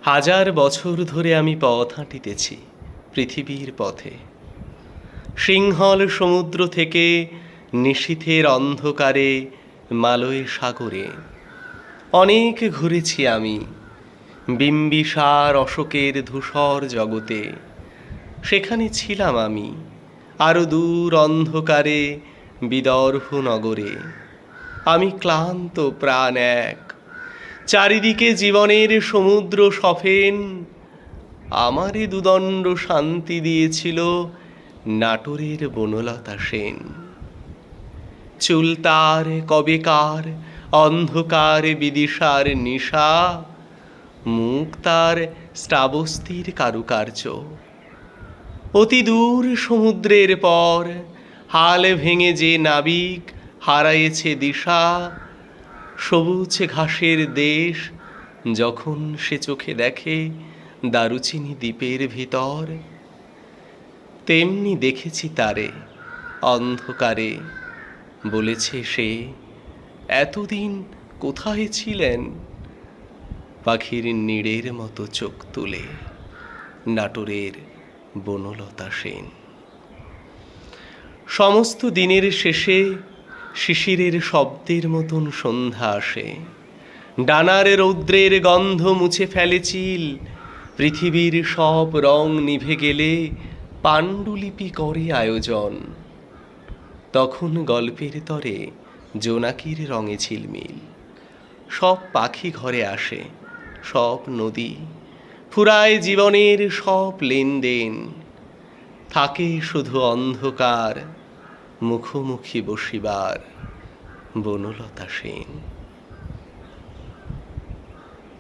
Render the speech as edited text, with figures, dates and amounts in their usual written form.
হাজার বছর ধরে আমি পথ হাঁটিতেছি পৃথিবীর পথে। সিংহল সমুদ্র থেকে নিশীথের অন্ধকারে মালয় সাগরে অনেক ঘুরেছি আমি, বিম্বিসার অশোকের ধূসর জগতে। সেখানে ছিলাম আমি আরো দূর অন্ধকারে বিদর্ভ নগরে। আমি ক্লান্ত প্রাণ এক, চারিদিকে জীবনের সমুদ্র সফেন। আমারে দুদণ্ড শান্তি দিয়েছিল নাটোরের বনলতা সেন। চুল তার কবেকার অন্ধকার বিদিশার নিশা, মুখ তার শ্রাবস্তির কারুকার্য। অতি দূর সমুদ্রের পর হাল ভেঙে যে নাবিক হারায়েছে দিশা, সবুজ ঘাসের দেশ যখন সে চোখে দেখে দারুচিনি দ্বীপের ভিতর, তেমনি দেখেছি তারে অন্ধকারে। বলেছে সে, এতদিন কোথায় ছিলেন? পাখির নীড়ের মতো চোখ তুলে নাটোরের বনলতা সেন। সমস্ত দিনের শেষে শিশিরের শব্দের মতন সন্ধ্যা আসে। ডানার রৌদ্রের গন্ধ মুছে ফেলে চিল। পৃথিবীর সব রং নিভে গেলে পাণ্ডুলিপি করে আয়োজন। তখন গল্পের তরে জোনাকির রঙে ঝিলমিল। সব পাখি ঘরে আসে, সব নদী ফুরায় জীবনের সব লেনদেন। থাকে শুধু অন্ধকার, মুখোমুখি বসিবার বনলতা সেন।